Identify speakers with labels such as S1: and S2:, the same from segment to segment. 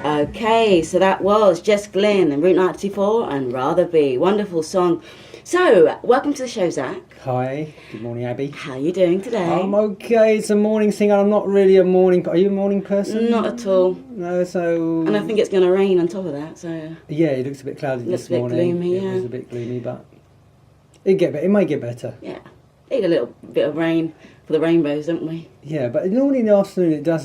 S1: Okay, so that was Jess Glynn and Route 94 and Rather Be. Wonderful song. So, welcome to the show, Zack.
S2: Hi, good morning, Abby.
S1: How are you doing today?
S2: I'm okay. It's a morning thing. I'm not really a morning. Are you a morning person?
S1: Not at all.
S2: No, so.
S1: And I think it's going to rain on top of that. So.
S2: Yeah, it looks a bit cloudy this morning.
S1: Looks a bit gloomy.
S2: It was a bit gloomy, but it might get better.
S1: Yeah, need a little bit of rain for the rainbows, don't we?
S2: Yeah, but normally in the afternoon it does.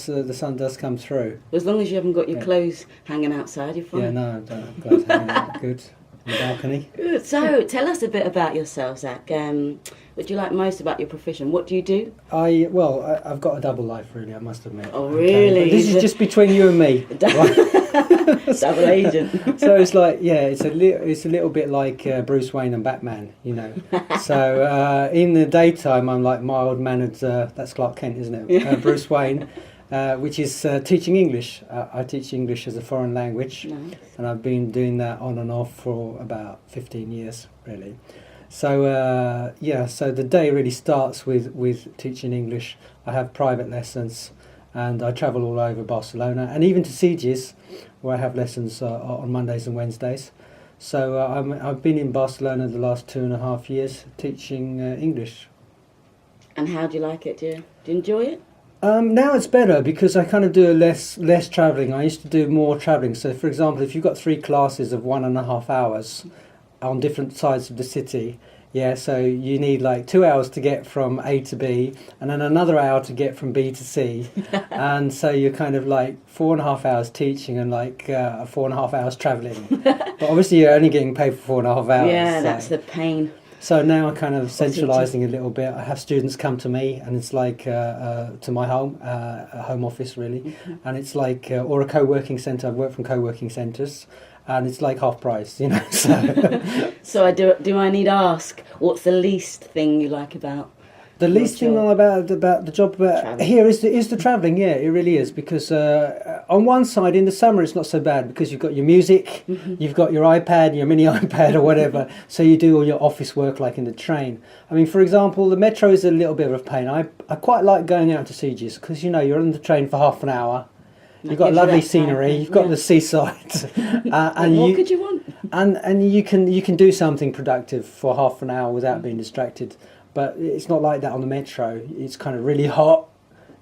S2: The sun does come through.
S1: As long as you haven't got your clothes hanging outside, you're fine.
S2: Yeah, no, I don't have clothes hanging out. Good. In the balcony.
S1: Good. So, tell us a bit about yourself, Zack. What do you like most about your profession? What do you do?
S2: I've got a double life, really. I must admit.
S1: Oh, really?
S2: But this is just between you and me.
S1: Double agent.
S2: So it's like, it's a little bit like Bruce Wayne and Batman, you know. So in the daytime, I'm like mild mannered. That's Clark Kent, isn't it? Bruce Wayne. Which is teaching English. I teach English as a foreign language,
S1: Nice.
S2: and I've been doing that on and off for about 15 years, really. So so the day really starts with teaching English. I have private lessons, and I travel all over Barcelona, and even to Sieges, where I have lessons on Mondays and Wednesdays. So I've been in Barcelona the last 2.5 years teaching English.
S1: And how do you like it? Do you enjoy it?
S2: Now it's better because I kind of do less travelling. I used to do more travelling. So, for example, if you've got 3 classes of 1.5 hours on different sides of the city, so you need like 2 hours to get from A to B, and then another hour to get from B to C, and so you're kind of like 4.5 hours teaching and like 4.5 hours travelling. But obviously, you're only getting paid for 4.5 hours.
S1: Yeah, that's the pain.
S2: So now I'm kind of centralising a little bit. I have students come to me, and it's like to my home office really, and it's like or a co-working centre. I've worked from co-working centres, and it's like half price, you know. So,
S1: so do I need to ask what's the least thing you like about?
S2: The least thing about the job here is the travelling. Yeah, it really is, because on one side in the summer it's not so bad because you've got your music, you've got your iPad, your mini iPad or whatever, so you do all your office work like in the train. I mean, for example, the metro is a little bit of a pain. I quite like going out to Sieges because you're on the train for half an hour. You've got lovely scenery. You've got the seaside, and
S1: what could you want?
S2: And you can do something productive for half an hour without being distracted. But it's not like that on the metro. It's kind of really hot,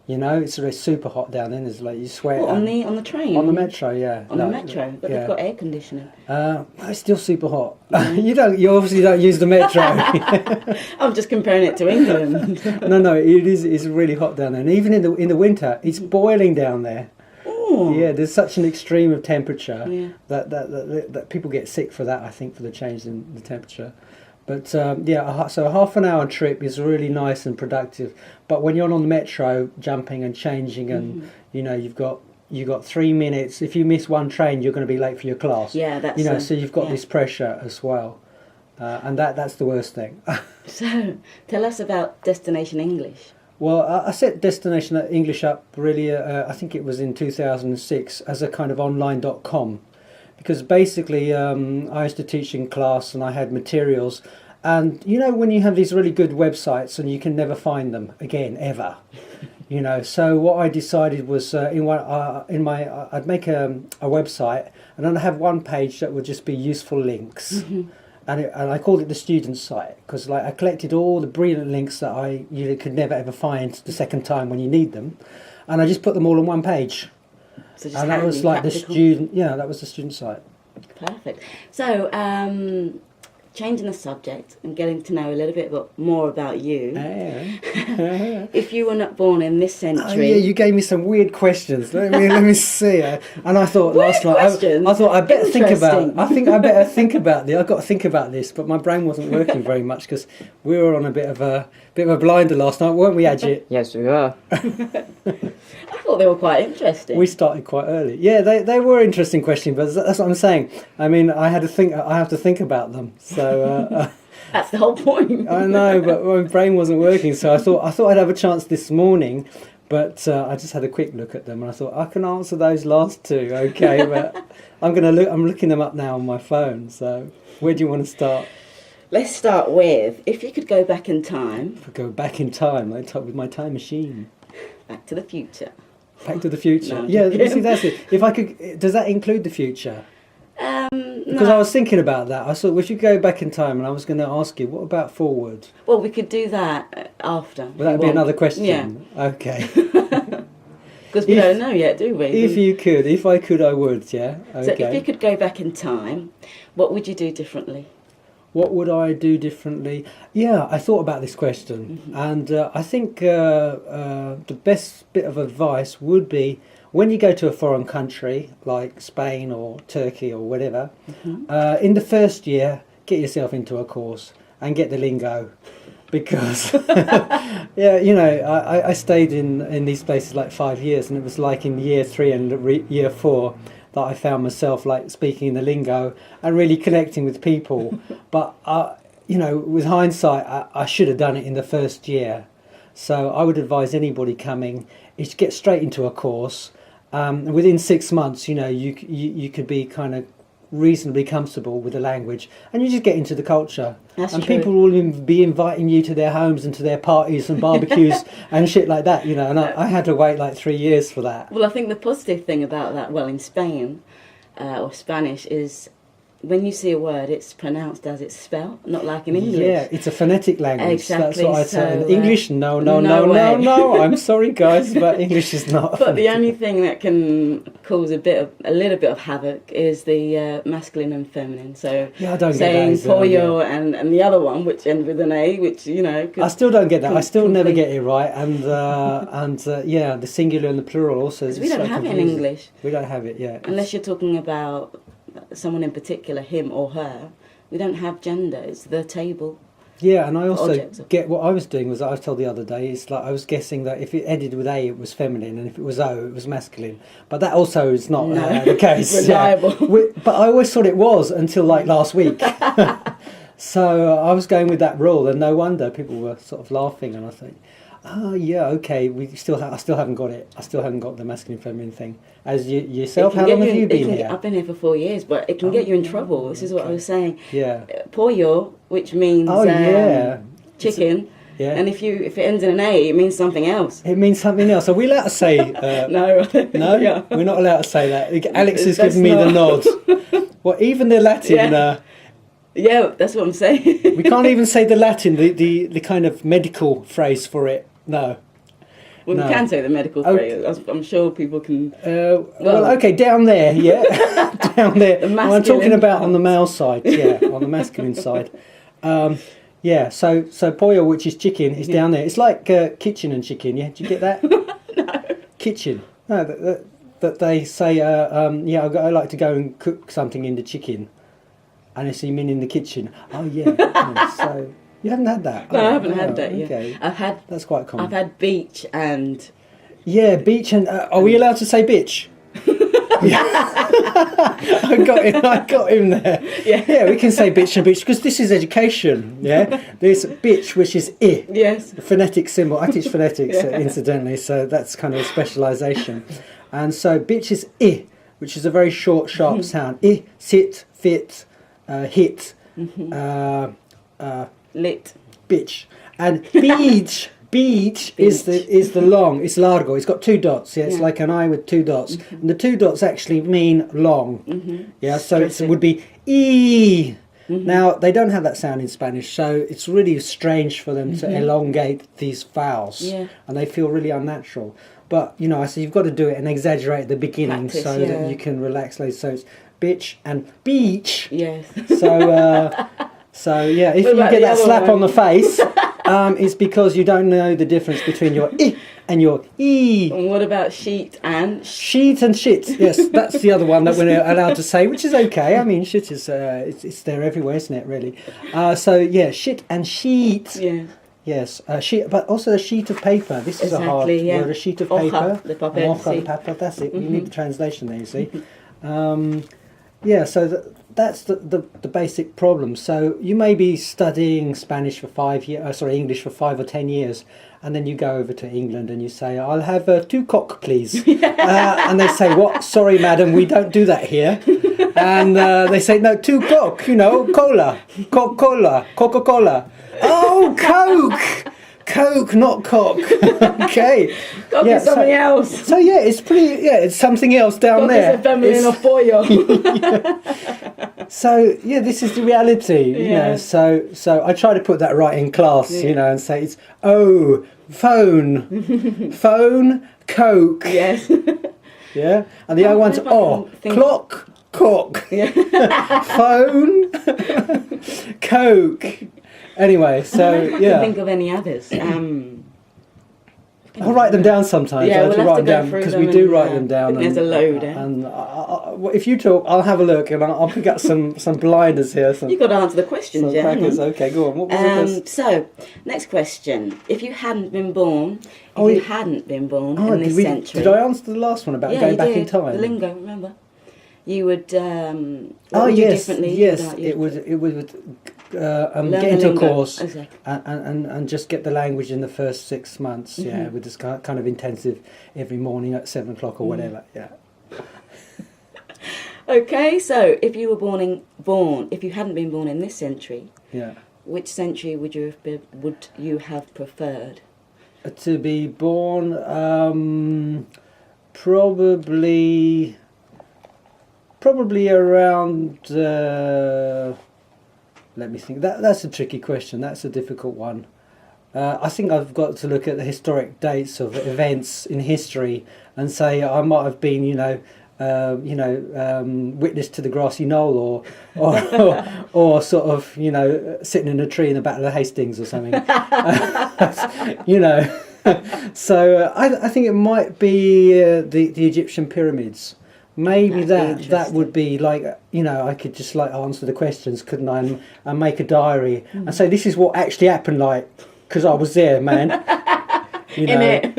S2: you know. It's really super hot down there. There's like you sweat.
S1: What, on the train?
S2: On the metro, yeah.
S1: On the metro, but they've got air conditioning.
S2: It's still super hot. You obviously don't use the metro.
S1: I'm just comparing it to England.
S2: No, it is. It's really hot down there, and even in the winter, it's boiling down there.
S1: Ooh.
S2: Yeah, there's such an extreme of temperature that people get sick for that. I think for the change in the temperature. But so a half an hour trip is really nice and productive. But when you're on the metro, jumping and changing, and you've got 3 minutes. If you miss one train, you're going to be late for your class.
S1: Yeah, that's
S2: so you've got this pressure as well, and that's the worst thing.
S1: So tell us about Destination English.
S2: Well, I set Destination English up really. I think it was in 2006 as a kind of online.com. Because basically I used to teach in class and I had materials, and when you have these really good websites and you can never find them again ever, so what I decided was I'd make a website, and then I have one page that would just be useful links, and I called it the student site because I collected all the brilliant links that you could never ever find the second time when you need them, and I just put them all on one page.
S1: So
S2: and that was like practical. That was the student site.
S1: Perfect. So, changing the subject and getting to know a little bit more about you. If you were not born in this century...
S2: you gave me some weird questions. Let me see. And I thought last night, I thought I better think about. I think I better think about this. I've got to think about this, but my brain wasn't working very much because we were on a bit of a blinder last night, weren't we, Ajit?
S3: Yes, we were.
S1: I thought they were quite interesting.
S2: We started quite early. Yeah, they were interesting questions, but that's what I'm saying. I mean, I have to think about them. So
S1: that's the whole point.
S2: I know, but my brain wasn't working, so I thought I'd have a chance this morning, but I just had a quick look at them and I thought I can answer those last two, okay? But I'm looking them up now on my phone. So where do you want to start?
S1: Let's start with, if you could go back in time.
S2: If I go back in time, I'd talk with my time machine.
S1: Back to the future.
S2: Back to the Future.
S1: No,
S2: Yeah, see, that's it. If I could, does that include the future? Because
S1: No.
S2: I was thinking about that. I thought we should go back in time, and I was going to ask you, what about forward?
S1: Well, we could do that after.
S2: Well, that would be another question.
S1: Yeah.
S2: Okay.
S1: Because we don't know yet, do we?
S2: If I could, I would. Yeah. Okay.
S1: So if you could go back in time, what would you do differently?
S2: What would I do differently? Yeah, I thought about this question, and I think the best bit of advice would be when you go to a foreign country like Spain or Turkey or whatever. In the first year, get yourself into a course and get the lingo, because yeah, you know, I stayed in these places like 5 years, and it was like in year 3 and year 4. That I found myself like speaking in the lingo and really connecting with people. But, you know, with hindsight, I should have done it in the first year. So I would advise anybody coming is to get straight into a course. Within 6 months, you know, you could be kind of reasonably comfortable with the language, and you just get into the culture.
S1: That's
S2: and
S1: true.
S2: people will be inviting you to their homes and to their parties and barbecues and shit like that, you know. And I had to wait like 3 years for that.
S1: Well, I think the positive thing about that, well, in Spain or Spanish, is when you see a word, it's pronounced as it's spelled, not like in English.
S2: Yeah, it's a phonetic language.
S1: Exactly.
S2: That's what I'd say.
S1: So,
S2: English, no.
S1: way.
S2: I'm sorry, guys, but English is not.
S1: But the only thing that can cause a little bit of havoc is the masculine and feminine. So
S2: Yeah, I don't get
S1: saying
S2: that as well,
S1: pollo and the other one, which ends with an A, which, you know.
S2: I still don't get that. I still never
S1: complete-
S2: get it right. And yeah, the singular and the plural also.
S1: Because we don't have it in English.
S2: We don't have it, yeah.
S1: Unless you're talking about someone in particular, him or her. We don't have gender. It's the table.
S2: Yeah, and I also
S1: Objects.
S2: get what I was doing was I was told the other day, it's like I was guessing that if it ended with A, it was feminine, and if it was O, it was masculine. But that also is not the case.
S1: Reliable.
S2: Yeah. But I always thought it was until like last week. So I was going with that rule, and no wonder people were sort of laughing, and I think, oh yeah, okay, I still haven't got it. I still haven't got the masculine feminine thing. As yourself, how long have you been here?
S1: I've been here for 4 years, but it can get you in trouble. This is what I was saying.
S2: Yeah.
S1: Pollo, which means chicken.
S2: Yeah.
S1: And if it ends in an A, it means something else.
S2: It means something else. Are we allowed to say?
S1: No.
S2: No,
S1: Yeah.
S2: We're not allowed to say that. Alex is
S1: That's
S2: giving me the
S1: not-
S2: nod. Well, even the Latin.
S1: Yeah. Yeah, that's what I'm saying.
S2: We can't even say the Latin, the kind of medical phrase for it. No.
S1: Well,
S2: No.
S1: we can say the medical
S2: Okay.
S1: phrase. I'm sure people can.
S2: Well, okay, down there, yeah, down there.
S1: The
S2: Well, I'm talking
S1: masculine
S2: about on the male side, yeah, on the masculine side. Yeah, so pollo, which is chicken, is down there. It's like kitchen and chicken, yeah. Do you get that?
S1: No.
S2: Kitchen. No, that they say, yeah, I like to go and cook something in the chicken, and it's you mean in the kitchen. Oh yeah. Yeah, so you haven't had that?
S1: No,
S2: Oh,
S1: I haven't had
S2: oh,
S1: that
S2: okay.
S1: yet.
S2: That's quite common.
S1: I've had beach and.
S2: Yeah, beach and are we allowed to say bitch? I got him there. Yeah, we can say bitch and bitch because this is education. Yeah, there's bitch, which is I.
S1: Yes.
S2: The phonetic symbol. I teach phonetics,
S1: Yeah.
S2: incidentally, so that's kind of a specialisation. And so bitch is I, which is a very short, sharp sound. I, sit, fit, hit,
S1: Lit.
S2: bitch, and beach is the long. It's largo. It's got 2 dots. Yeah, it's like an I with 2 dots, and the 2 dots actually mean long. Yeah, so it would be e. Now they don't have that sound in Spanish, so it's really strange for them to elongate these vowels, and they feel really unnatural. But you know, so you've got to do it and exaggerate at the beginning
S1: Practice,
S2: so that you can relax later. So it's bitch and beach.
S1: Yes.
S2: So yeah, if
S1: What
S2: you
S1: about
S2: get
S1: the
S2: that
S1: other
S2: slap
S1: one?
S2: on the face, it's because you don't know the difference between your I and your E.
S1: And what about sheet and?
S2: Sheet and shit. Yes, that's the other one that we're allowed to say, which is okay. I mean, shit is it's there everywhere, isn't it? Really. So yeah, shit and sheet.
S1: Yeah.
S2: Yes, sheet, but also a sheet of paper. This is a hard word. A sheet of paper.
S1: De papel,
S2: An hoja de
S1: sí.
S2: papel. That's it. You need the translation there. You see. Yeah. So that's the basic problem. So you may be studying Spanish for 5 years. English for 5 or 10 years, and then you go over to England and you say, "I'll have 2 cock, please." And they say, "What? Sorry, madam, we don't do that here." And they say, "No, 2 cock. You know, cola, Coca-Cola, Coca-Cola." Oh, Coke! Coke, not cock. Okay.
S1: Cock is something else.
S2: So yeah, it's pretty. Yeah, it's something else down
S1: Cock
S2: there.
S1: is a feminine of foil.
S2: So yeah, this is the reality. You know, so I try to put that right in class. You know, and say it's phone, Coke.
S1: Yes.
S2: Yeah, and the other one's clock, cock, phone, Coke. Anyway, so
S1: I can't think of any others.
S2: I'll write them down sometimes.
S1: Yeah, we'll have to go
S2: them
S1: through
S2: because
S1: them
S2: we do write them down.
S1: There's a load.
S2: And if you talk, I'll have a look and I'll pick up some blinders here.
S1: You've got to answer the questions, yeah.
S2: Crackers. Okay, go on. What was it?
S1: So, next question: if you hadn't been born, in this century,
S2: did I answer the last one about going back in time?
S1: The lingo, remember? You would. Differently?
S2: Yes. It would. Get into a course and just get the language in the first 6 months. Yeah, with this kind of intensive every morning at 7 o'clock or whatever. Yeah.
S1: Okay, so if you were if you hadn't been born in this century, which century would you have preferred?
S2: To be born, probably around. Let me think. That's a tricky question. That's a difficult one. I think I've got to look at the historic dates of events in history and say I might have been, witness to the grassy knoll, or sort of, sitting in a tree in the Battle of Hastings or something. So I think it might be the Egyptian pyramids. Maybe that would be like, I could just like answer the questions, couldn't I, and make a diary and say this is what actually happened, like, because I was there, man.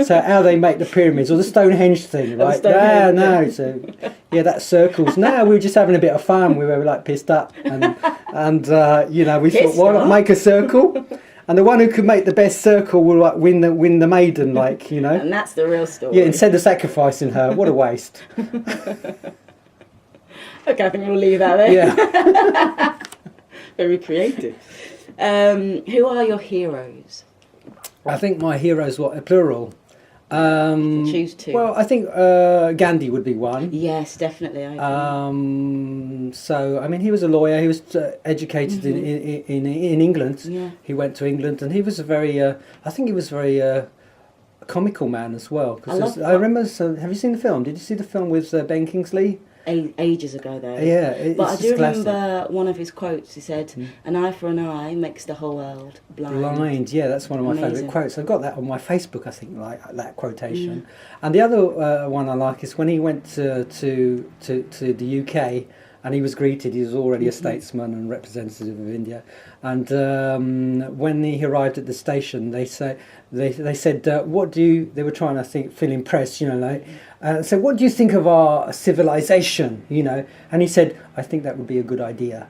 S2: So how they make the pyramids or the Stonehenge thing, right? So that's circles. No, we were just having a bit of fun. We were like pissed up, and we thought, why not make a circle? And the one who could make the best circle will like win the maiden, like,
S1: And that's the real story.
S2: Yeah, instead of sacrificing her, what a waste.
S1: Okay, I think we'll leave that there.
S2: Yeah.
S1: Very creative. Who are your heroes?
S2: I think my heroes were plural.
S1: Choose two.
S2: Well, I think Gandhi would be one.
S1: Yes, definitely.
S2: So, I mean, he was a lawyer. He was educated in England.
S1: Yeah.
S2: He went to England, and he was a very, comical man as well. I remember. So, have you seen the film? Did you see the film with Ben Kingsley?
S1: Ages ago, though.
S2: Yeah,
S1: but I do remember one of his quotes. He said, "An eye for an eye makes the whole world blind."
S2: Yeah, that's one of my favourite quotes. I've got that on my Facebook, I think, like that quotation. And the other one I like is when he went to the UK and he was greeted. He was already a statesman and representative of India. And when he arrived at the station, they said, "What do you?" They were trying to feel impressed, so what do you think of our civilization? And he said, "I think that would be a good idea."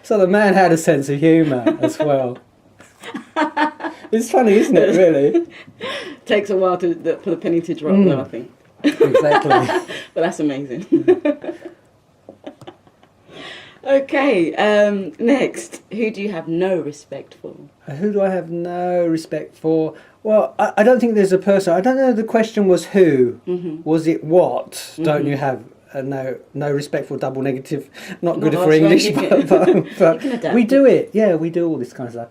S2: So the man had a sense of humour as well. It's funny, isn't it? Really.
S1: Takes a while for the penny to drop, though, I think.
S2: Exactly.
S1: But that's amazing. Okay, next, who do you have no respect for?
S2: Who do I have no respect for? Well, I don't think there's a person. I don't know. The question was who. Was it what? Don't you have no respect for? Double negative, not good for English, but we do it. Yeah, we do all this kind of stuff.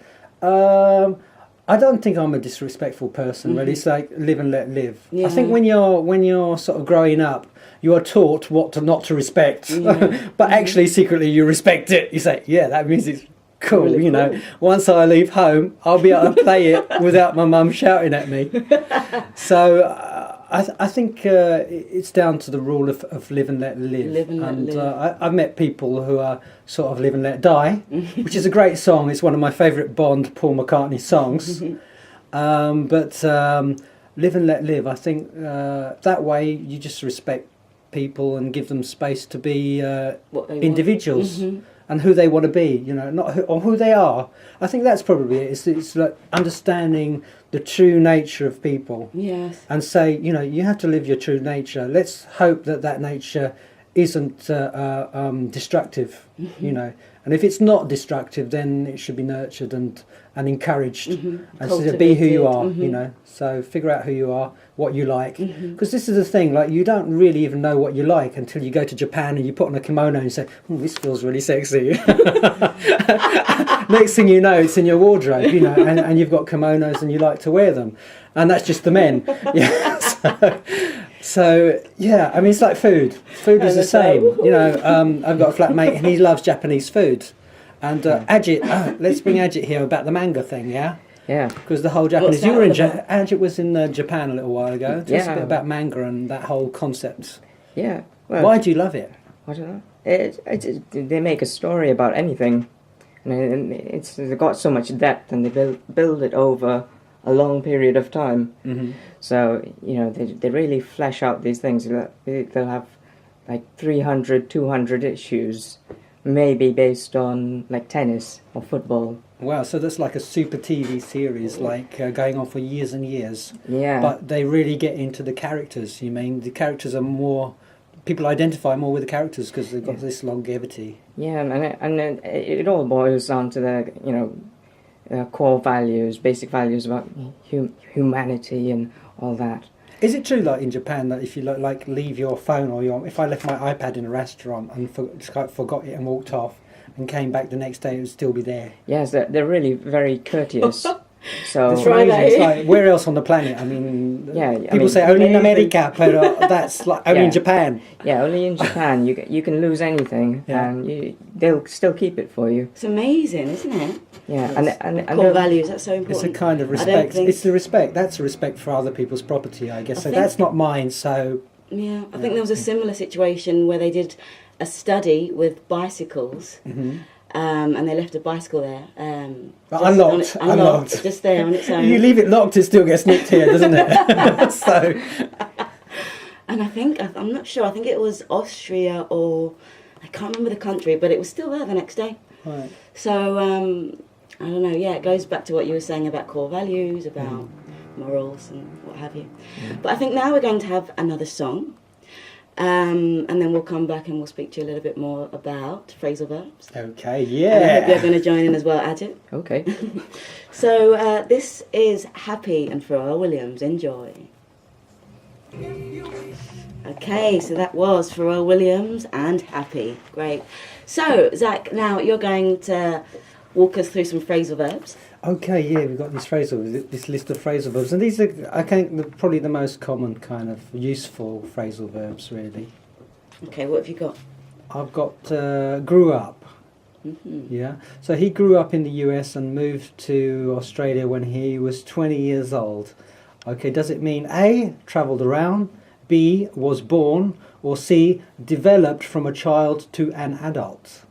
S2: I don't think I'm a disrespectful person. Really, it's like live and let live. Yeah. I think when you're sort of growing up, you are taught what not to respect, but actually secretly you respect it. You say, yeah, that music's cool. Really cool. Once I leave home, I'll be able to play it without my mum shouting at me. So I think it's down to the rule of live and let live.
S1: Live and let live.
S2: I've met people who are sort of live and let die, which is a great song. It's one of my favourite Bond Paul McCartney songs. But live and let live, I think that way you just respect people and give them space to be individuals and who they want to be, not who they are. I think that's probably it. It's like understanding the true nature of people.
S1: Yes.
S2: And say, you have to live your true nature. Let's hope that nature isn't destructive, you know. And if it's not destructive, then it should be nurtured and encouraged. And so be who you are, you know. So figure out who you are, what you like. Because this is the thing, like you don't really even know what you like until you go to Japan and you put on a kimono and you say, oh, this feels really sexy. Next thing you know, it's in your wardrobe, you know, and you've got kimonos and you like to wear them. And that's just the men. Yeah. So yeah, I mean, it's like food. Food is the same. You know, I've got a flatmate and he loves Japanese food. And Ajit, let's bring Ajit here about the manga thing, yeah?
S3: Yeah.
S2: Because the whole Japanese... You were in Ajit was in Japan a little while ago. Tell us a bit about manga and that whole concept.
S3: Yeah. Well,
S2: why do you love it?
S3: I don't know. They make a story about anything. And they've got so much depth and they build it over a long period of time. So, you know, they really flesh out these things. They'll have like 300, 200 issues, maybe based on like tennis or football.
S2: Wow, so that's like a super TV series, like going on for years and years.
S3: Yeah.
S2: But they really get into the characters. You mean the characters are more... People identify more with the characters because they've got this longevity. Yeah,
S3: and it all boils down to the, you know, core values, basic values about humanity and all that.
S2: Is it true, like in Japan, that if you like leave your phone or if I left my iPad in a restaurant and forgot it and walked off and came back the next day, it would still be there?
S3: Yes, they're really very courteous. So
S2: it's crazy. It's like, where else on the planet? I mean, people say only in America, but that's like only in Japan.
S3: Yeah, only in Japan. You can lose anything, and they'll still keep it for you.
S1: It's amazing, isn't it?
S3: Yeah, and
S1: core values. That's so important.
S2: It's a kind of respect. It's the respect. That's a respect for other people's property, I guess. So that's not mine. So
S1: yeah, I think there was a similar situation where they did a study with bicycles. And they left a bicycle there. Unlocked, just there on its own.
S2: You leave it locked, it still gets nicked here, doesn't it? So.
S1: And I'm not sure, I think it was Austria or, I can't remember the country, but it was still there the next day.
S2: Right.
S1: So, I don't know, it goes back to what you were saying about core values, about morals and what have you. But I think now we're going to have another song. And then we'll come back and we'll speak to you a little bit more about phrasal verbs.
S2: Okay, yeah.
S1: And I hope you're going to join in as well, Ajit.
S3: Okay.
S1: So this is Happy and Pharrell Williams. Enjoy. Okay, so that was Pharrell Williams and Happy. Great. So, Zack, now you're going to walk us through some phrasal verbs.
S2: Okay, yeah, we've got this list of phrasal verbs, and these are, I think, probably the most common kind of useful phrasal verbs, really.
S1: Okay, what have you got?
S2: I've got grew up. Yeah, so he grew up in the US and moved to Australia when he was 20 years old. Okay, does it mean A, travelled around, B, was born, or C, developed from a child to an adult?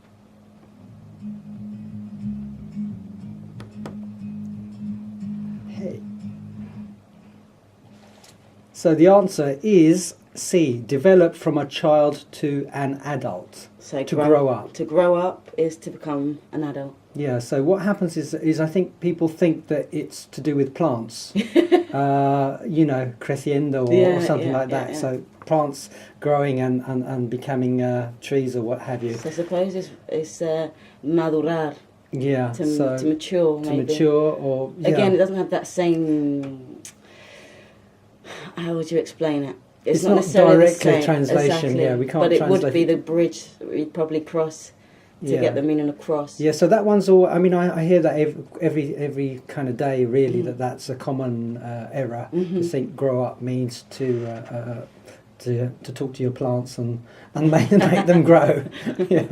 S2: So the answer is C, developed from a child to an adult.
S1: So
S2: to grow up.
S1: To grow up is to become an adult.
S2: Yeah, so what happens is I think people think that it's to do with plants. You know, creciendo or something like that. Yeah. So plants growing and becoming trees or what have you.
S1: So I suppose it's madurar.
S2: Yeah,
S1: to mature, maybe.
S2: To mature or... Yeah.
S1: Again, it doesn't have that same... How would you explain it?
S2: It's not directly translation.
S1: Exactly.
S2: Yeah, we can't.
S1: But it
S2: translate
S1: would be the bridge we'd probably cross to get the meaning across.
S2: Yeah, so that one's all. I mean, I hear that every kind of day. Really, that's a common error. To think grow up means to talk to your plants and make them grow. Yeah.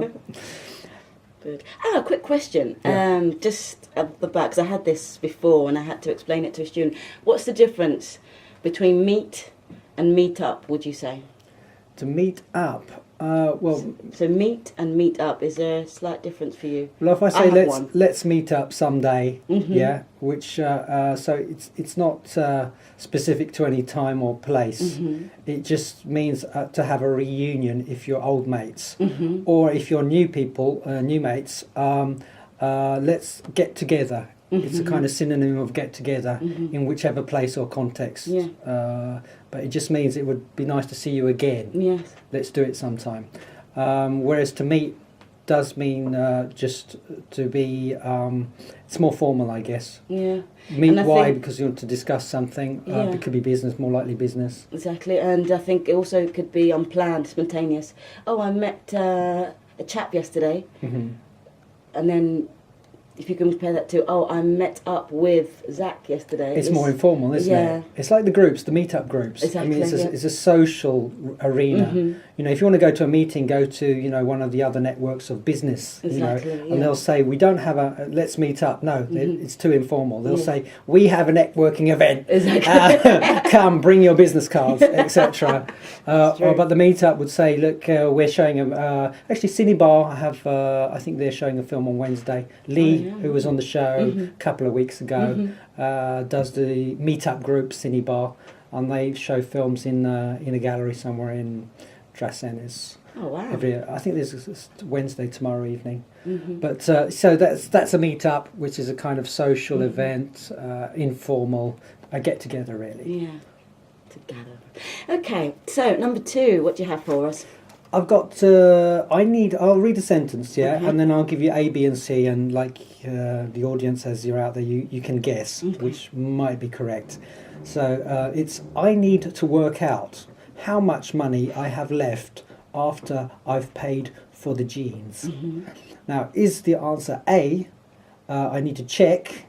S1: Good. A quick question. Just at the back, because I had this before and I had to explain it to a student. What's the difference between meet and meet up, would you say?
S2: To meet up,
S1: So meet and meet up, is there a slight difference for you?
S2: Well, if I say let's meet up someday, which so it's not specific to any time or place. It just means to have a reunion if you're old mates, or if you're new people, new mates. Let's get together. It's a kind of synonym of get together in whichever place or context.
S1: Yeah.
S2: But it just means it would be nice to see you again.
S1: Yes.
S2: Let's do it sometime. Whereas to meet does mean just to be, it's more formal, I guess.
S1: Yeah.
S2: Meet
S1: And I
S2: why?
S1: think-
S2: Because you want to discuss something.
S1: Yeah.
S2: It could be business, more likely business.
S1: Exactly, and I think it also could be unplanned, spontaneous. Oh, I met a chap yesterday,
S2: Mm-hmm.
S1: and then if you can compare that to, oh, I met up with Zack yesterday.
S2: It's more informal, isn't
S1: yeah.
S2: it? It's like the groups, the meet-up groups.
S1: Exactly,
S2: I mean,
S1: yeah.
S2: it's a social arena.
S1: Mhm.
S2: You know, if you want to go to a meeting, go to one of the other networks of business.
S1: Exactly, yeah.
S2: And they'll say, we don't have let's meet up. No, it's too informal. They'll
S1: Yeah.
S2: say, we have a networking event.
S1: Exactly.
S2: Come, bring your business cards, etc.
S1: true.
S2: But the meetup would say, look, we're showing actually Cinebar have I think they're showing a film on Wednesday. Lee,
S1: yeah.
S2: who was on the show a couple of weeks ago, does the meetup group Cinebar, and they show films in a gallery somewhere in Drassenes.
S1: Oh wow.
S2: I think there's Wednesday tomorrow evening.
S1: Mhm.
S2: But so that's a meetup, which is a kind of social event, informal, a get together really.
S1: Yeah. Together. Okay, so number 2, what do you have for us?
S2: I've got. I'll read a sentence, yeah,
S1: Okay.
S2: and then I'll give you A, B, and C, and like the audience, as you're out there, you can guess which might be correct. So it's I need to work out how much money I have left after I've paid for the jeans. Now, is the answer A? I need to check.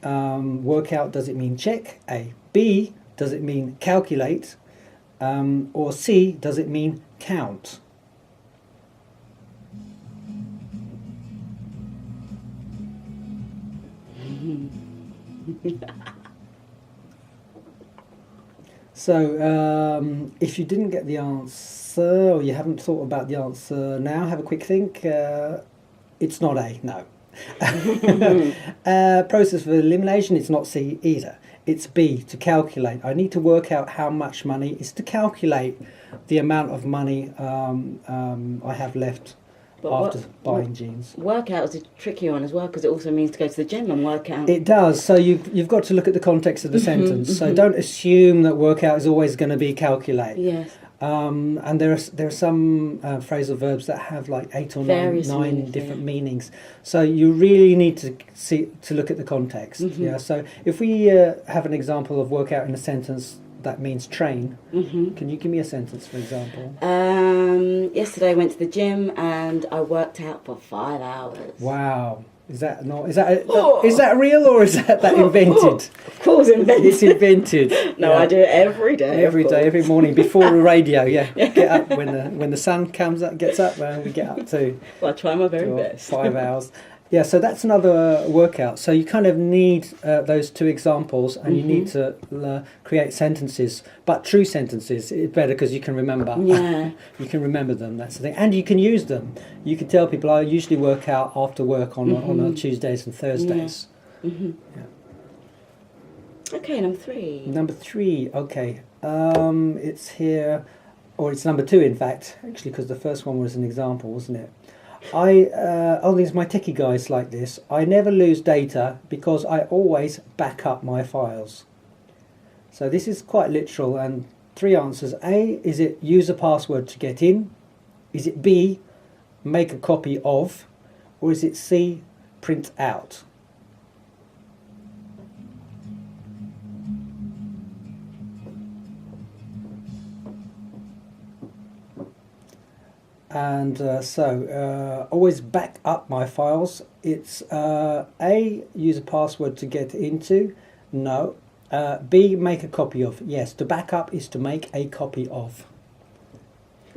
S2: Work out. Does it mean check? A. B. Does it mean calculate? Or C, does it mean count? So, if you didn't get the answer, or you haven't thought about the answer now, have a quick think. It's not A, no. Process of elimination, it's not C either. It's B, to calculate. I need to work out how much money is to calculate the amount of money I have left after buying jeans.
S1: Workout is a tricky one as well, because it also means to go to the gym and work out.
S2: It does. So you've got to look at the context of the sentence. So don't assume that workout is always going to be calculate.
S1: Yes.
S2: And there are some phrasal verbs that have like 8 or
S1: Various
S2: nine
S1: meanings,
S2: different
S1: yeah.
S2: meanings. So you really need to look at the context. Yeah. So if we have an example of workout in a sentence that means train, can you give me a sentence, for example?
S1: Yesterday I went to the gym and I worked out for 5 hours.
S2: Wow. Is that real, or is that invented?
S1: Of course, invented.
S2: It's invented.
S1: No,
S2: Yeah.
S1: I do it every day.
S2: Every day, every morning before the radio. Yeah, get up when the sun gets up. We get up too.
S1: Well, I try my very
S2: for
S1: best.
S2: 5 hours. Yeah, so that's another workout. So you kind of need those 2 examples, and you need to create sentences, but true sentences. It's better because you can remember.
S1: Yeah.
S2: You can remember them. That's the thing, and you can use them. You can tell people I usually work out after work on Tuesdays and Thursdays.
S1: Okay, number 3.
S2: Number 3. Okay, it's here, or it's number 2 in fact. Actually, because the first one was an example, wasn't it? These my techie guys like this. I never lose data because I always back up my files. So this is quite literal, and 3 answers. A, is it use a password to get in? Is it B, make a copy of? Or is it C, print out? And always back up my files. It's A, use a password to get into. No. B, make a copy of. Yes, to back up is to make a copy of.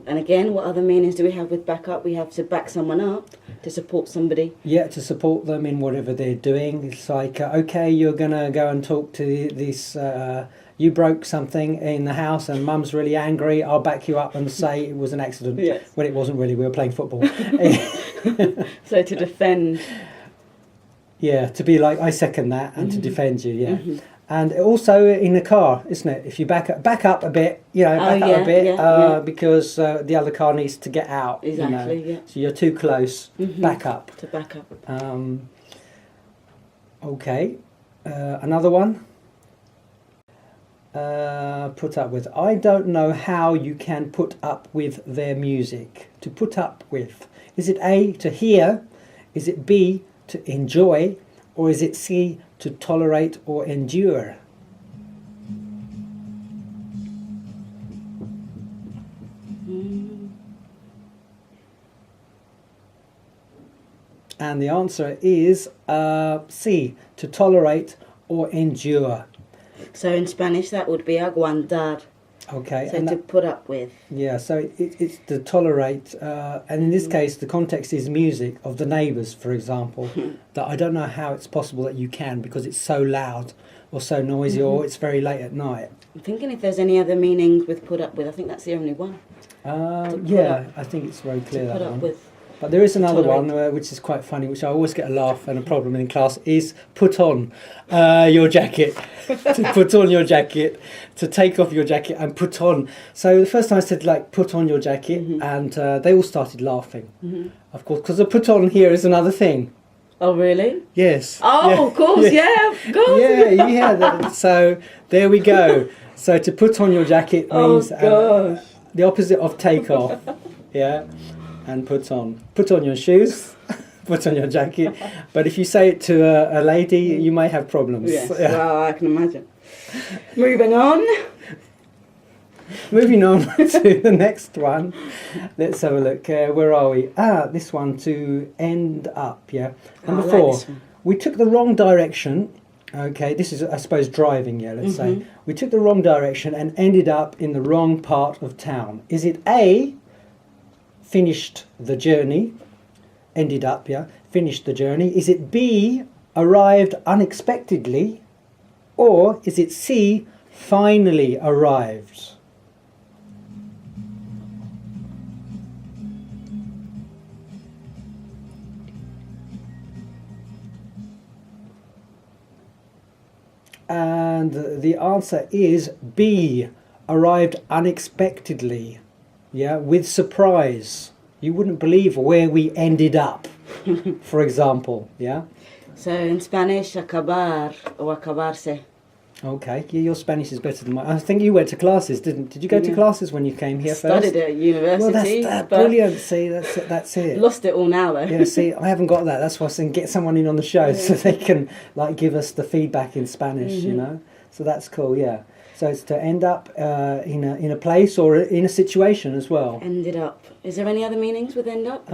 S1: And again, what other meanings do we have with back up? We have to back someone up, to support somebody.
S2: Yeah, to support them in whatever they're doing. It's like, okay, you're going to go and talk to this... you broke something in the house and Mum's really angry. I'll back you up and say it was an accident.
S1: Yes.
S2: When it wasn't really. We were playing football.
S1: So to defend.
S2: Yeah, to be like, I second that, and to defend you, yeah. And also in the car, isn't it? If you back up a bit, back up a bit, because the other car needs to get out.
S1: Exactly, yeah.
S2: So you're too close, back up.
S1: To back up.
S2: Okay, another one. Put up with. I don't know how you can put up with their music. To put up with. Is it A, to hear? Is it B, to enjoy? Or is it C, to tolerate or endure? And the answer is C, to tolerate or endure.
S1: So in Spanish that would be aguantar.
S2: Okay.
S1: So
S2: and
S1: to put up with.
S2: yeah, so it's to tolerate, and in this case the context is music of the neighbours, for example, that I don't know how it's possible that you can, because it's so loud or so noisy or it's very late at night.
S1: I'm thinking if there's any other meanings with put up with. I think that's the only one.
S2: Yeah, I think it's very clear
S1: To put
S2: that
S1: up
S2: one.
S1: with.
S2: But there is another
S1: Tolerate.
S2: one which is quite funny, which I always get a laugh and a problem in class, is put on your jacket. To put on your jacket, to take off your jacket and put on. So the first time I said, like, put on your jacket, and they all started laughing, of course, because the put on here is another thing.
S1: Oh really?
S2: Yes.
S1: Oh,
S2: Yeah.
S1: of course, yeah, of course.
S2: Yeah. So there we go. So to put on your jacket means
S1: gosh.
S2: the opposite of take off. Yeah. And put on your shoes, put on your jacket. But if you say it to a lady, you may have problems.
S1: Yes,
S2: Yeah.
S1: well, I can imagine. Moving on.
S2: Moving on to the next one. Let's have a look. Where are we? This one, to end up. Yeah. Number
S1: I like
S2: 4.
S1: this one.
S2: We took the wrong direction. Okay, this is, I suppose, driving. Yeah, let's say we took the wrong direction and ended up in the wrong part of town. Is it A, finished the journey, ended up, yeah, finished the journey? Is it B, arrived unexpectedly? Or is it C, finally arrived? And the answer is B, arrived unexpectedly. Yeah, with surprise. You wouldn't believe where we ended up, for example. Yeah.
S1: So in Spanish, acabar or acabarse.
S2: Okay. Yeah, your Spanish is better than mine. I think you went to classes, did you go to
S1: Yeah.
S2: classes when you came here first?
S1: Studied at university.
S2: Well, that's
S1: but
S2: brilliant. See, that's it.
S1: Lost it all now though.
S2: Yeah, see, I haven't got that. That's why I was saying get someone in on the show so they can like give us the feedback in Spanish, you know. So that's cool. Yeah. So it's to end up in a place or in a situation as well.
S1: Ended up. Is there any other meanings with end up?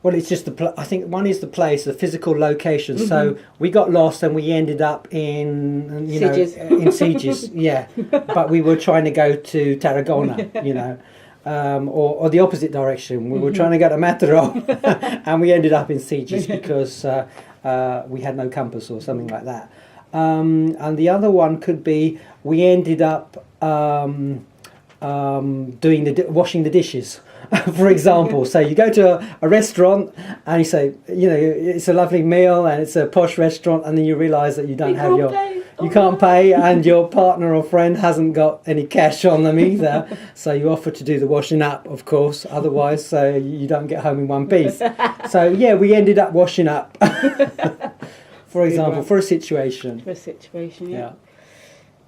S2: Well, it's just I think one is the place, the physical location. So we got lost and we ended up in
S1: Sitges.
S2: in Sitges, yeah. But we were trying to go to Tarragona, you know, or the opposite direction. We were trying to go to Mataró, and we ended up in Sitges because we had no compass or something like that. And the other one could be we ended up doing washing the dishes. For example, so you go to a restaurant and you say, you know, it's a lovely meal and it's a posh restaurant, and then you realise that you can't pay, and your partner or friend hasn't got any cash on them either. So you offer to do the washing up, of course. Otherwise, so you don't get home in one piece. So yeah, we ended up washing up. For example, for a situation.
S1: For a situation,
S2: Yeah.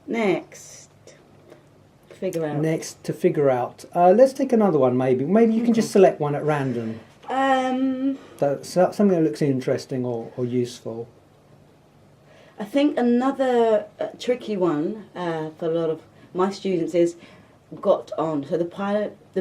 S1: Next. Figure out.
S2: Next, to figure out. Let's take another one, maybe. Maybe you can just select one at random. Something that looks interesting or useful.
S1: I think another tricky one for a lot of my students is got on. So the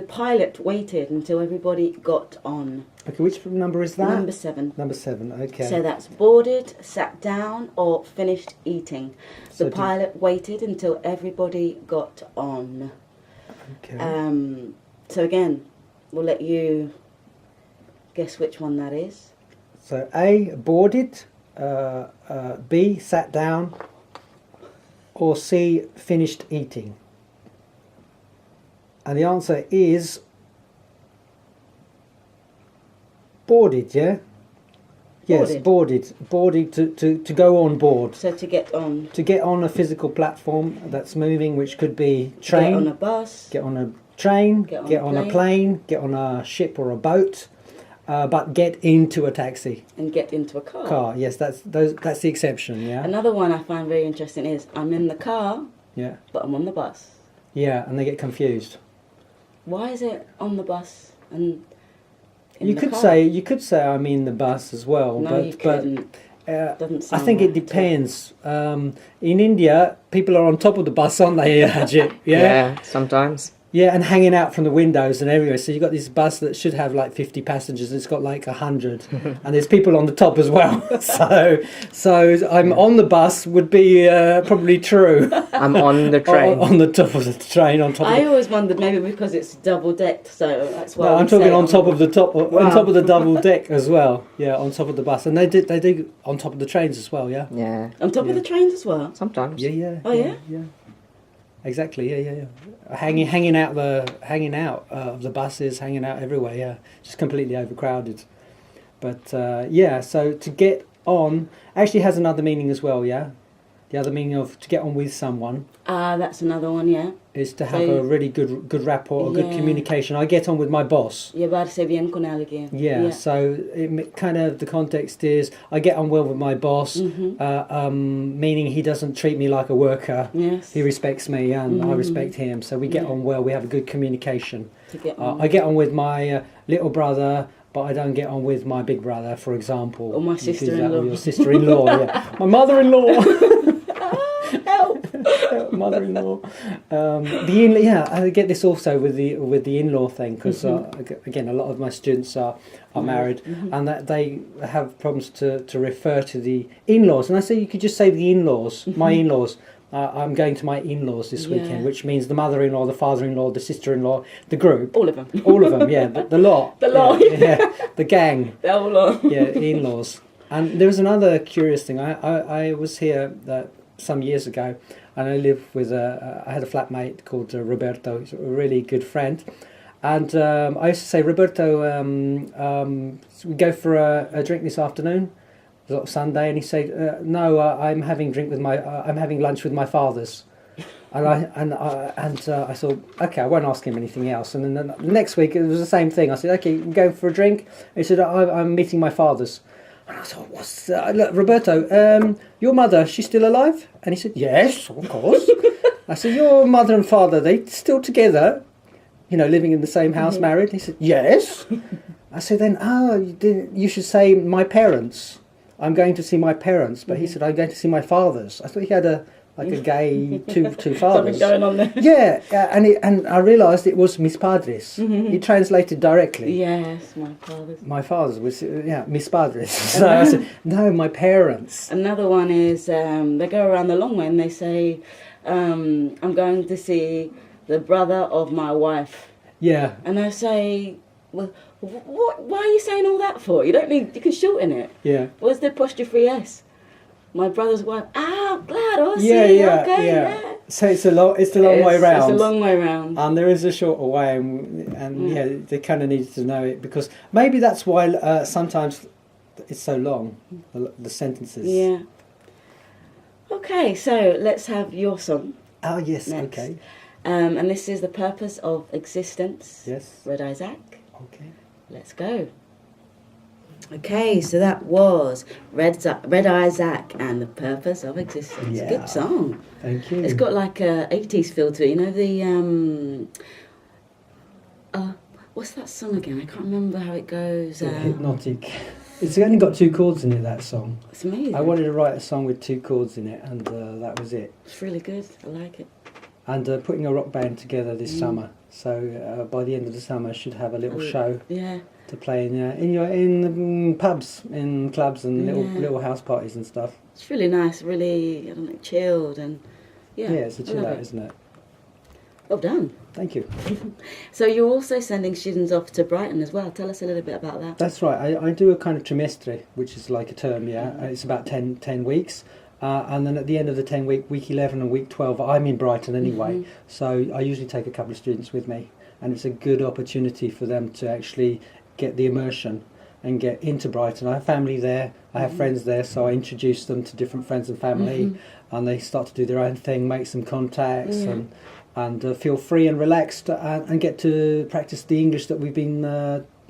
S1: pilot waited until everybody got on.
S2: Okay, which number is that?
S1: Number 7.
S2: Number 7, okay.
S1: So that's boarded, sat down, or finished eating.
S2: So
S1: The pilot waited until everybody got on.
S2: Okay.
S1: So again, we'll let you guess which one that is.
S2: So A, boarded, B, sat down, or C, finished eating. And the answer is boarded, yeah? Yes, boarded. Boarded to go on board.
S1: So to get on.
S2: To get on a physical platform that's moving, which could be train.
S1: Get on a bus.
S2: Get on a train.
S1: Get on
S2: a plane. Get on a ship or a boat. but get into a taxi.
S1: And get into a car.
S2: Car, yes, that's the exception, yeah.
S1: Another one I find very interesting is I'm in the car,
S2: Yeah.
S1: but I'm on the bus.
S2: Yeah, and they get confused.
S1: Why is it on the bus and in
S2: You
S1: the
S2: could
S1: car?
S2: say I'm in the bus as well,
S1: No,
S2: but
S1: you couldn't. Doesn't
S2: I
S1: sound
S2: think
S1: right
S2: it
S1: at all.
S2: depends. In India, people are on top of the bus, aren't they, Ajit? Yeah?
S3: sometimes.
S2: Yeah, and hanging out from the windows and everywhere. So you've got this bus that should have like 50 passengers, and it's got like 100. And there's people on the top as well. so I'm on the bus would be probably true.
S3: I'm on the train.
S2: on the top of the train, on top of
S1: I
S2: the...
S1: always wondered maybe because it's double decked, so that's why.
S2: No, I'm
S1: we say
S2: talking on top of the top, on
S1: Wow.
S2: top of the double deck as well. Yeah, on top of the bus, and they do on top of the trains as well. Yeah.
S3: Yeah,
S1: On top of the trains as well.
S3: sometimes.
S2: Yeah.
S1: Oh, yeah?
S2: Yeah. Exactly. Yeah. Hanging out of the buses, hanging out everywhere. Yeah, just completely overcrowded. But so to get on actually has another meaning as well. Yeah, the other meaning of to get on with someone
S1: That's another one, yeah.
S2: is to have
S1: So-
S2: a really good rapport, a good
S1: Yeah.
S2: communication. I get on with my boss.
S1: Llevarse bien con alguien.
S2: Yeah, so kind of the context is I get on well with my boss,
S1: Mm-hmm.
S2: meaning he doesn't treat me like a worker.
S1: Yes.
S2: He respects me and I
S1: Mhm.
S2: respect him. So we get
S1: Yeah.
S2: on well. We have a good communication.
S1: To get on.
S2: I get on with my little brother, but I don't get on with my big brother, for example.
S1: Or my
S2: You do that,
S1: sister-in-law.
S2: Or your sister-in-law, yeah. My mother-in-law.
S1: Help!
S2: Mother-in-law. I get this also with the in-law thing because again, a lot of my students are married, and that they have problems to refer to the in-laws. And I say you could just say the in-laws, my in-laws. I'm going to my in-laws this weekend,
S1: Yeah.
S2: which means the mother-in-law, the father-in-law, the sister-in-law, the group,
S1: All of them.
S2: all of them. Yeah, the lot.
S1: The lot.
S2: Yeah, the gang.
S1: The whole lot.
S2: Yeah, in-laws. And there was another curious thing. I was here some years ago, and I lived with I had a flatmate called Roberto. He's a really good friend, and I used to say, Roberto, we go for a drink this afternoon. It was Sunday, and he said, no, I'm having I'm having lunch with my fathers. And I thought, okay, I won't ask him anything else. And then the next week it was the same thing. I said, okay, we're going for a drink. He said, I'm meeting my fathers. And I thought, what's that? Look, Roberto, your mother, she's still alive? And he said, yes, of course. I said, your mother and father, they still together? Living in the same house, married? He said, yes. I said, then, you should say my parents. I'm going to see my parents. But he said, I'm going to see my fathers. I thought he had a gay two fathers.
S1: Something going on there.
S2: Yeah, and I realised it was mis padres. He translated directly.
S1: Yes, my father's.
S2: My father's was, mis padres. So I said, no, my parents.
S1: Another one is they go around the long way and they say, I'm going to see the brother of my wife.
S2: Yeah,
S1: And I say, well, why are you saying all that for? You can shorten it.
S2: yeah.
S1: What's the apostrophe S? My brother's wife. Ah, claro,
S2: Yeah,
S1: sí,
S2: yeah,
S1: okay,
S2: yeah. So it's the long way round.
S1: It's a long way round.
S2: And there is a shorter way, and they kind of need to know it because maybe that's why sometimes it's so long, the sentences.
S1: Yeah. Okay, so let's have your song.
S2: Oh yes,
S1: Next.
S2: okay.
S1: And this is The Purpose of Existence.
S2: Yes.
S1: Redeyezack.
S2: Okay.
S1: Let's go. Okay, so that was Redeyezack and The Purpose of Existence.
S2: Yeah.
S1: Good song.
S2: Thank you.
S1: It's got like a 80s feel to it. You know the what's that song again? I can't remember how it goes.
S2: Hypnotic. It's only got 2 chords in it, that song.
S1: It's amazing.
S2: I wanted to write a song with 2 chords in it, and that was it.
S1: It's really good. I like it.
S2: And putting a rock band together this summer. So by the end of the summer, I should have a little show
S1: Yeah.
S2: to play in pubs, in clubs, and little house parties and stuff.
S1: It's really nice. Really, I don't know, chilled and yeah.
S2: Yeah, it's a
S1: I
S2: chill
S1: love
S2: out,
S1: it.
S2: isn't it?
S1: Well done.
S2: Thank you.
S1: So you're also sending students off to Brighton as well. Tell us a little bit about that.
S2: That's right. I do a kind of trimestre, which is like a term, yeah. It's about 10 weeks. And then at the end of the week 11 and week 12, I'm in Brighton anyway. So I usually take a couple of students with me. And it's a good opportunity for them to actually get the immersion and get into Brighton. I have family there. I have friends there. So I introduce them to different friends and family. And they start to do their own thing, make some contacts and feel free and relaxed and get to practice the English that we've been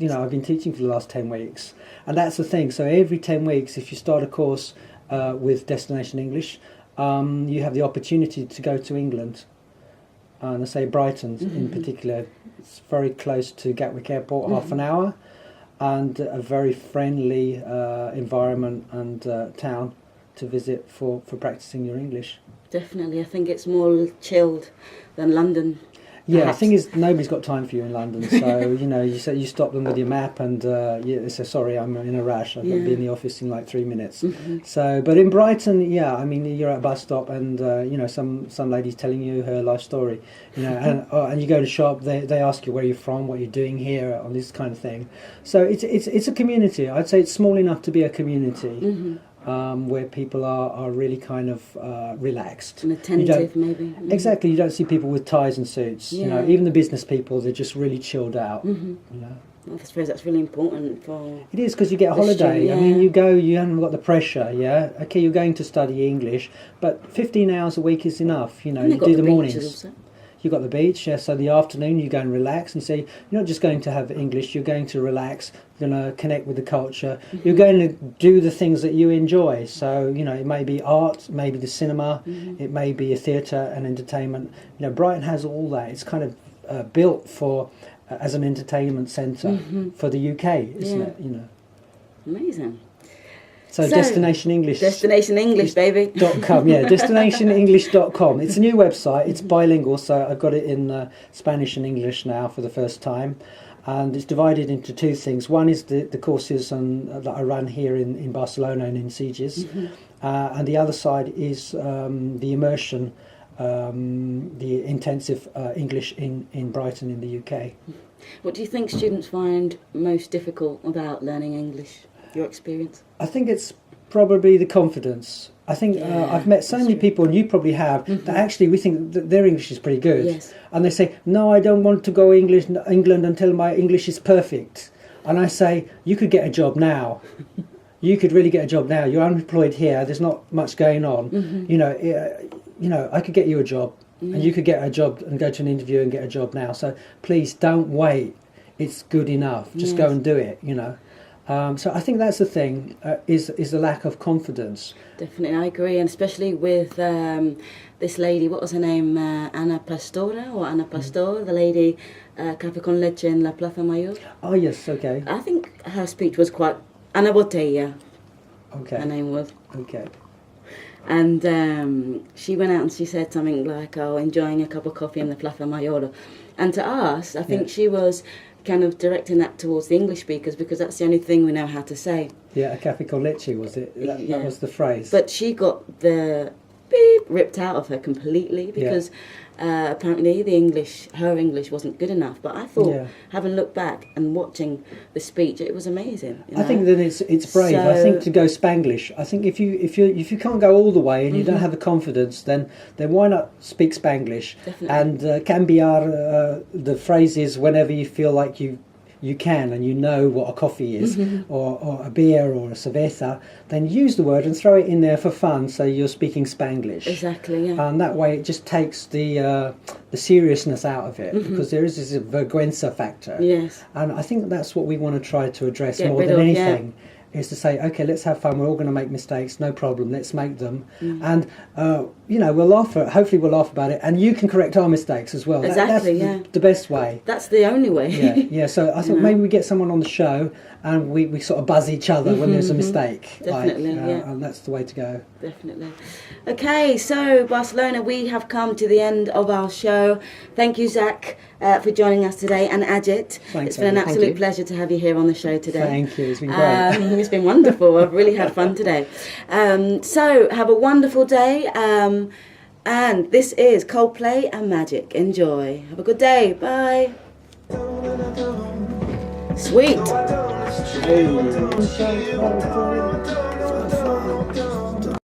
S2: I've been teaching for the last 10 weeks, and that's the thing. So every 10 weeks, if you start a course with Destination English, you have the opportunity to go to England, and I say Brighton in particular. It's very close to Gatwick Airport, half an hour, and a very friendly environment and town to visit for practicing your English.
S1: Definitely, I think it's more chilled than London.
S2: Yeah,
S1: Perhaps.
S2: the thing is, nobody's got time for you in London. So you stop them with your map, and you say, "Sorry, I'm in a rush. I've got to be in the office in like 3 minutes." So, but in Brighton, I mean, you're at a bus stop, and some lady's telling you her life story, and you go to shop. They ask you where you're from, what you're doing here, on this kind of thing. So it's a community. I'd say it's small enough to be a community. Where people are really kind of relaxed
S1: And attentive, maybe.
S2: Exactly, you don't see people with ties and suits. Even the business people, they're just really chilled out.
S1: I suppose that's really important for...
S2: It is, because you get a holiday. I mean, you haven't got the pressure, Okay, you're going to study English, but 15 hours a week is enough, you do the mornings.
S1: Also.
S2: You've got the beach, so the afternoon you go and relax and say, you're not just going to have English, you're going to relax, you're going to connect with the culture, you're going to do the things that you enjoy. So, it may be art, maybe the cinema, it may be a theatre and entertainment. Brighton has all that. It's kind of built for as an entertainment centre for the UK, isn't it?
S1: Amazing.
S2: So Destination English.
S1: Destination English, baby.
S2: .com, destinationenglish.com. It's a new website. It's bilingual, so I've got it in Spanish and English now for the first time. And it's divided into two things. One is the courses that I run here in Barcelona and in Sitges. And the other side is the immersion, the intensive English in Brighton in the UK.
S1: What do you think students find most difficult about learning English? Your experience?
S2: I think it's probably the confidence. I think I've met so many people, and you probably have, that actually we think that their English is pretty good.
S1: Yes.
S2: And they say, no, I don't want to go England until my English is perfect. And I say, you could get a job now. You could really get a job now. You're unemployed here. There's not much going on. I could get you a job, and you could get a job and go to an interview and get a job now. So please don't wait. It's good enough. Just go and do it, So I think that's the thing, is the lack of confidence.
S1: Definitely, I agree, and especially with this lady, what was her name, Ana Pastora, the lady Café con Leche in La Plaza Mayor.
S2: Oh yes, okay.
S1: I think her speech was quite... Ana Botella,
S2: Okay.
S1: her name was.
S2: Okay.
S1: And she went out and she said something like, enjoying a cup of coffee in the Plaza Mayor. And to us, I think she was kind of directing that towards the English speakers, because that's the only thing we know how to say.
S2: Yeah, a café con leche, was it? That was the phrase.
S1: But she got the beep ripped out of her completely, because apparently her English wasn't good enough. But I thought, having looked back and watching the speech, it was amazing.
S2: I think that it's brave. I think to go Spanglish. I think if you can't go all the way and you don't have the confidence, then why not speak Spanglish?
S1: Definitely.
S2: And cambiar the phrases whenever you feel like you can, and you know what a coffee is, or a beer or a cerveza, then use the word and throw it in there for fun, so you're speaking Spanglish.
S1: Exactly, yeah.
S2: And that way it just takes the seriousness out of it, because there is this vergüenza factor.
S1: Yes.
S2: And I think that's what we want to try to address
S1: Get
S2: more
S1: rid
S2: than
S1: of,
S2: anything. Is to say, okay, let's have fun. We're all going to make mistakes, no problem. Let's make them, and we'll laugh. Hopefully, we'll laugh about it, and you can correct our mistakes as well.
S1: Exactly,
S2: that's the best way.
S1: That's the only way.
S2: Yeah. So I thought maybe we get someone on the show, and we sort of buzz each other when there's a mistake.
S1: Definitely,
S2: and that's the way to go.
S1: Definitely. Okay, so Barcelona, we have come to the end of our show. Thank you, Zack, for joining us today, and Ajit.
S2: Thanks,
S1: it's been an absolute pleasure to have you here on the show today.
S2: Thank you. It's been great.
S1: It's been wonderful. I've really had fun today. So have a wonderful day. And this is Coldplay and Magic. Enjoy. Have a good day. Bye. Sweet.
S2: Hey.